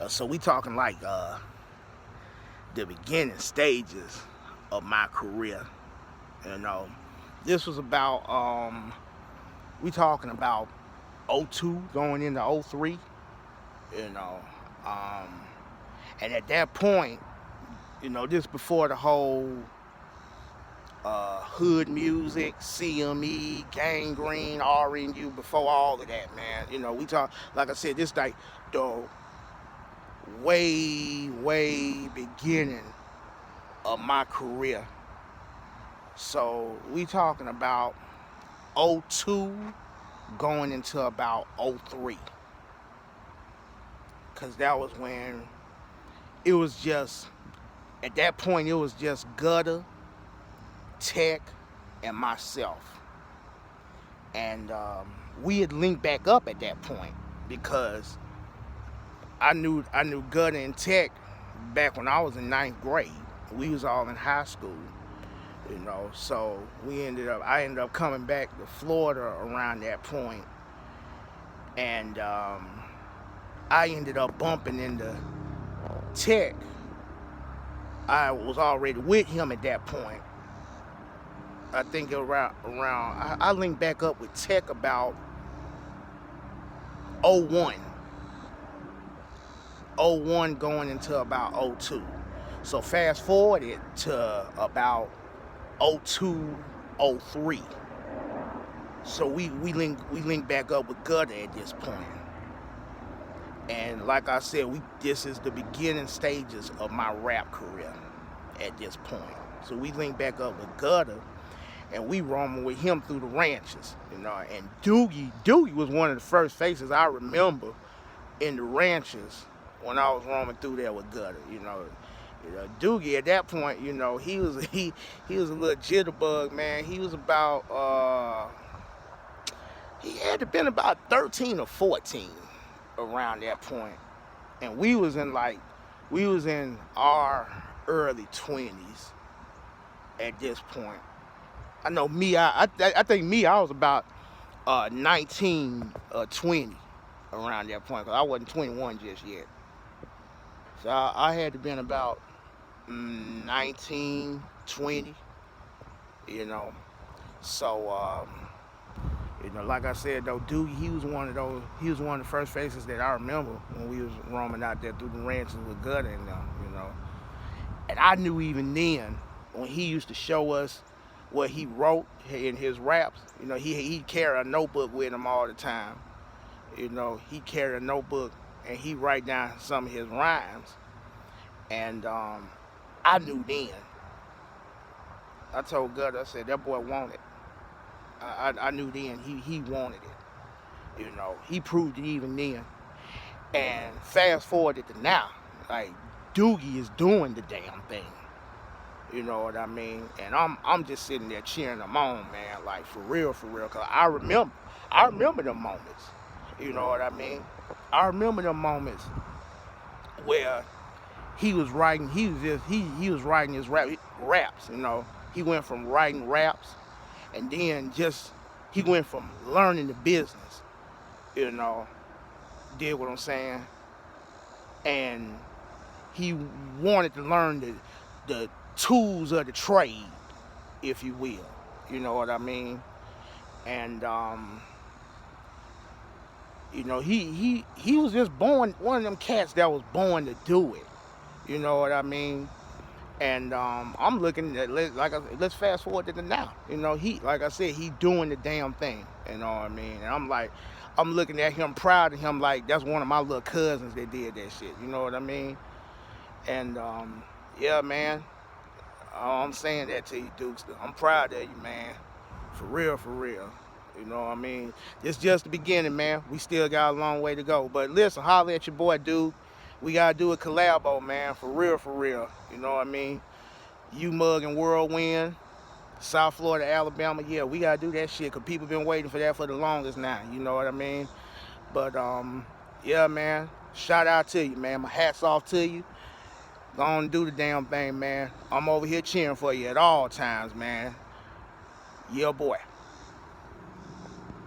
So we talking like the beginning stages of my career. You know, this was about we talking about '02 going into '03. You know, and at that point, this before the whole hood music, CME, gangrene, RNU, before all of that, man. We talk, like I said, this like the way beginning of my career. So we talking about '02 going into about '03. Because that was when it was just, at that point, it was just Gutter, Tech, and myself. And we had linked back up at that point because I knew Gutter and Tech back when I was in 9th grade. We was all in high school, so I ended up coming back to Florida around that point. And I ended up bumping into Tech. I was already with him at that point. I think around I linked back up with Tech about '01 going into about '02. So fast forward it to about '02, '03. So we linked back up with Gutter at this point. And like I said, this is the beginning stages of my rap career at this point. So we linked back up with Gutter, and we roaming with him through the ranches, And Doogie was one of the first faces I remember in the ranches when I was roaming through there with Gutter. Doogie at that point, he was a little jitterbug, man. He was about he had to been about 13 or 14 around that point, and we was in our early 20s at this point. I know me, I think I was about 19 or 20 around that point, because I wasn't 21 just yet. So I had to been about 19, 20, So like I said though, Doogie, he was one of the first faces that I remember when we was roaming out there through the ranches with Gutter and them, And I knew even then, when he used to show us what he wrote in his raps, he'd carry a notebook with him all the time. He carried a notebook and he write down some of his rhymes. And I knew then. I told Gutter, I said, that boy wanted it. I knew then he wanted it. He proved it even then. And fast forward it to now, like Doogie is doing the damn thing. You know what I mean? And I'm just sitting there cheering him on, man, like for real, cause I remember them moments. You know what I mean? I remember them moments where he was writing his raps. He went from writing raps, and then he went from learning the business, did what I'm saying? And he wanted to learn the tools of the trade, if you will. You know what I mean? And he was just born, one of them cats that was born to do it. You know what I mean? And I'm looking at, let's fast forward to the now. Like I said, he doing the damn thing. You know what I mean? And I'm looking at him, proud of him, like that's one of my little cousins that did that shit. You know what I mean? And yeah, man, I'm saying that to you, Dukes. I'm proud of you, man. For real. You know what I mean? It's just the beginning, man. We still got a long way to go. But listen, holler at your boy, dude. We gotta do a collabo, man. For real. You know what I mean? Umug and Whirlwind, South Florida, Alabama. Yeah, we gotta do that shit, because people been waiting for that for the longest now. You know what I mean? But yeah, man. Shout out to you, man. My hat's off to you. Go on and do the damn thing, man. I'm over here cheering for you at all times, man. Yeah, boy.